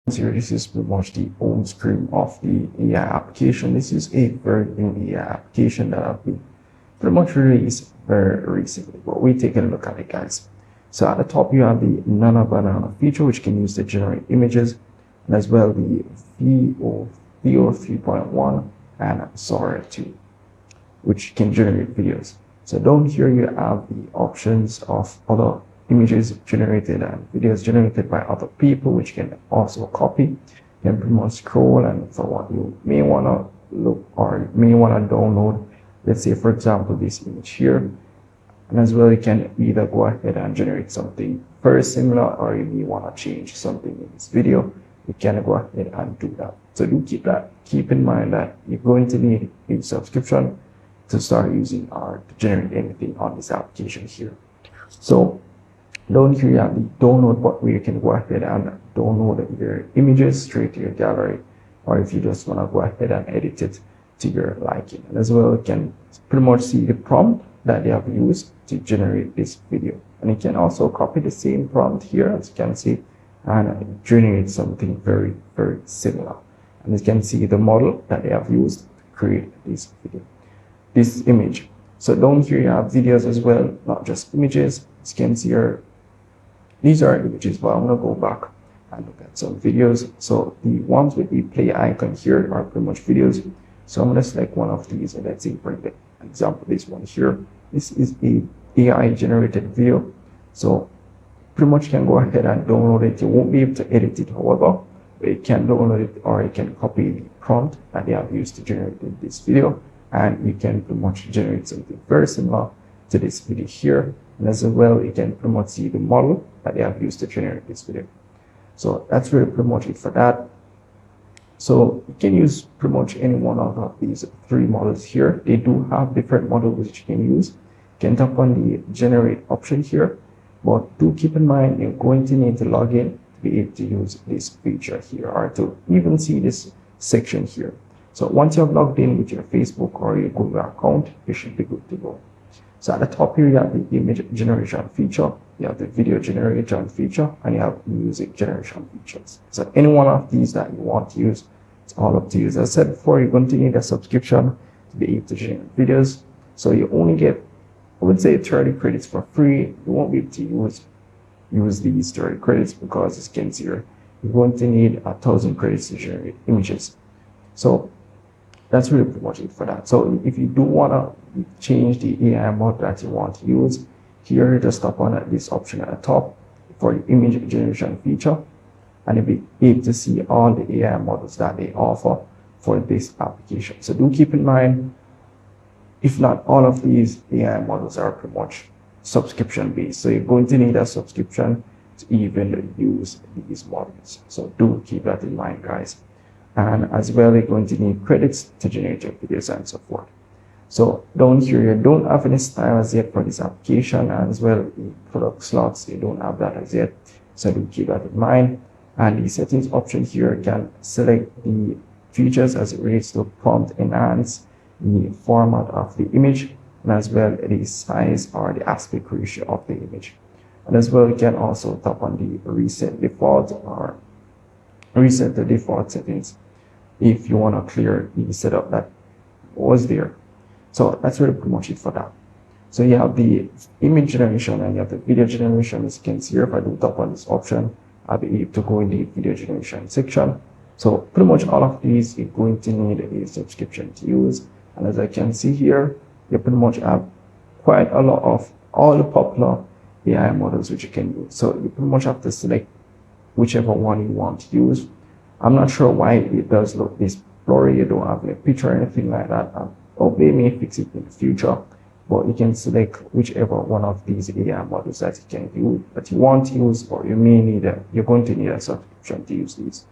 Here, this is pretty much the home screen of the AI application. This is a very new AI application that I've been pretty much released very recently, but we're taking a look at it, guys. So at the top, you have the Nana Banana feature, which can use to generate images, and as well the VO 3.1 and Sora 2, which can generate videos. So down here, you have the options of other images generated and videos generated by other people, which can also copy. You can pretty much scroll, and for what you may want to look or may want to download, let's say for example this image here, and as well you can either go ahead and generate something very similar, or you may want to change something in this video, you can go ahead and do that. So do keep in mind that you're going to need a subscription to start using or to generate anything on this application here. So down here you have the download button where you can go ahead and download your images straight to your gallery, or if you just want to go ahead and edit it to your liking. And as well, you can pretty much see the prompt that they have used to generate this video. And you can also copy the same prompt here, as you can see, and generate something very, very similar. And you can see the model that they have used to create this video, this image. So down here you have videos as well, not just images. As you can see here, these are images, but I'm going to go back and look at some videos. So the ones with the play icon here are pretty much videos. So I'm going to select one of these, and let's say for example this one here. This is a AI generated video, so pretty much can go ahead and download it. You won't be able to edit it, however, but you can download it, or you can copy the prompt that they have used to generate this video, and you can pretty much generate something very similar to this video here. And as well, you can pretty much see the model that they have used to generate this video. So that's really pretty much it for that. So you can use pretty much any one of these three models here. They do have different models which you can use. You can tap on the generate option here, but do keep in mind you're going to need to log in to be able to use this feature here, or to even see this section here. So once you have logged in with your Facebook or your Google account, you should be good to go. So at the top here, you have the image generation feature, you have the video generation feature, and you have music generation features. So any one of these that you want to use, it's all up to you. As I said before, you're going to need a subscription to be able to generate videos. So you only get, I would say, 30 credits for free. You won't be able to use these 30 credits because, as you can see here, you're going to need 1,000 credits to generate images. So that's really pretty much it for that. So if you do want to change the AI model that you want to use, here just tap on this option at the top for the image generation feature, and you'll be able to see all the AI models that they offer for this application. So do keep in mind, if not all of these AI models are pretty much subscription based, so you're going to need a subscription to even use these models. So do keep that in mind, guys. And as well, you're going to need credits to generate your videos and so forth. So down here, you don't have any style as yet for this application, and as well the product slots, you don't have that as yet. So do keep that in mind. And the settings option here, you can select the features as it relates to prompt enhance, the format of the image, and as well the size or the aspect ratio of the image. And as well, you can also tap on the reset default or reset the default settings if you want to clear the setup that was there. So that's really pretty much it for that. So you have the image generation and you have the video generation. As you can see here, if I do tap on this option, I'll be able to go in the video generation section. So pretty much all of these you're going to need a subscription to use. And as I can see here, you pretty much have quite a lot of all the popular AI models which you can use. So you pretty much have to select whichever one you want to use. I'm not sure why it does look this blurry. You don't have a picture or anything like that. Or they may fix it in the future, but you can select whichever one of these AI models that you can use, that you want to use, or you may need you're going to need a subscription to use these.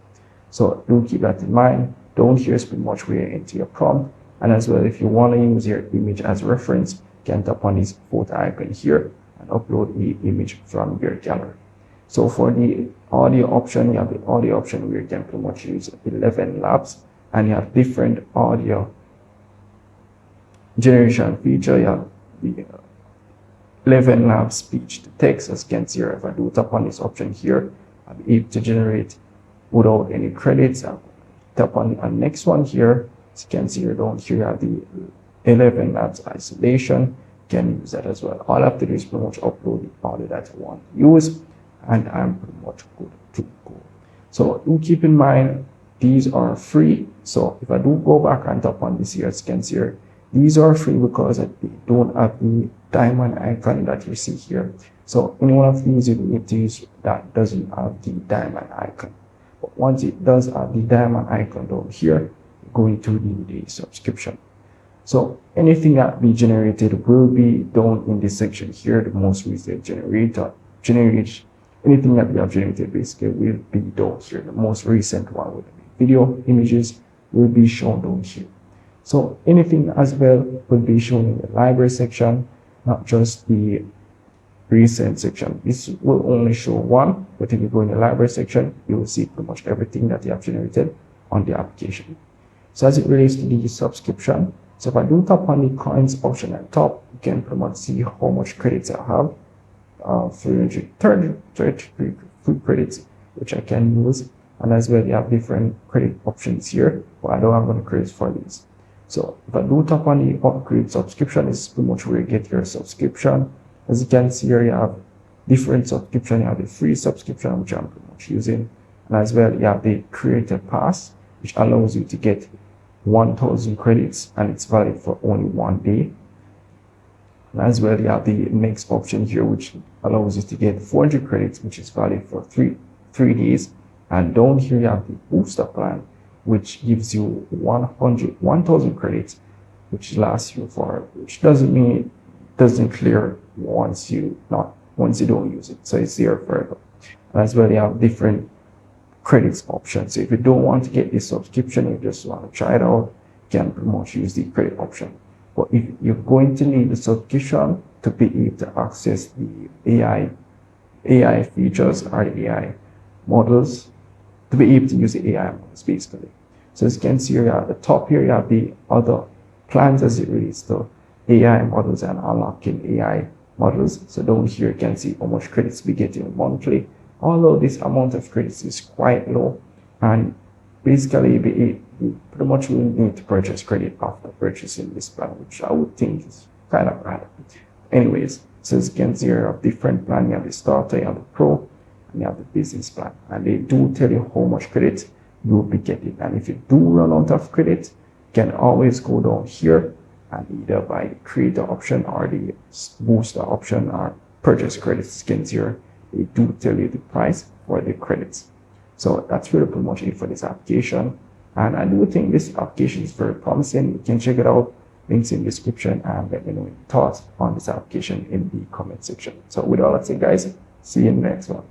So do keep that in mind. Down here is pretty much where you enter your prompt. And as well, if you want to use your image as reference, you can tap on this photo icon here and upload the image from your gallery. So for the audio option, you have the audio option where you can pretty much use 11 labs, and you have different audio generation feature. You have the 11 lab speech to text. As you can see here, if I do tap on this option here, I'll be able to generate without any credits. Tap on the next one here. As you can see here down here, you have the 11 labs isolation. You can use that as well. All I have to do is pretty much upload the audio that I want to use, and I'm pretty much good to go. So do keep in mind, these are free. So if I do go back and tap on this here, as you can see here, these are free because they don't have the diamond icon that you see here. So in one of these, you need to use that doesn't have the diamond icon. But once it does have the diamond icon down here, you're going to need a subscription. So anything that we generated will be down in this section here. The most recent anything that we have generated basically will be down here. The most recent one with the video images will be shown down here. So anything as well will be shown in the library section, not just the recent section. This will only show one, but if you go in the library section, you will see pretty much everything that you have generated on the application. So as it relates to the subscription, so if I do tap on the coins option at top, you can pretty much see how much credits I have. 333 free credits, which I can use. And as well, you have different credit options here, but I don't have any credits for these. So if I do tap on the upgrade subscription, it's pretty much where you get your subscription. As you can see here, you have different subscription. You have the free subscription, which I'm pretty much using. And as well, you have the creator pass, which allows you to get 1,000 credits, and it's valid for only 1 day. And as well, you have the next option here, which allows you to get 400 credits, which is valid for three days. And down here, you have the booster plan, which gives you 1,000 credits, which lasts you for, which doesn't mean it doesn't clear once you don't use it. So it's there forever. And as well, you have different credits options. So if you don't want to get this subscription, you just want to try it out, you can pretty much use the credit option. But if you're going to need the subscription to be able to access the AI features or AI models, to be able to use the AI models basically. So as you can see here at the top here, you have the other plans as it relates to AI models and unlocking AI models. So down here you can see how much credits we get in monthly. Although this amount of credits is quite low, and basically we pretty much will need to purchase credit after purchasing this plan, which I would think is kind of bad. Anyways, so as you can see here, you have different plans. You have the starter, you have the pro, and you have the business plan. And they do tell you how much credit you will be getting. And if you do run out of credit, you can always go down here and either buy the creator option or the booster option or purchase credits. You can see here, they do tell you the price for the credits. So that's really pretty much it for this application. And I do think this application is very promising. You can check it out. Links in the description, and let me know your thoughts on this application in the comment section. So with all that said, guys, see you in the next one.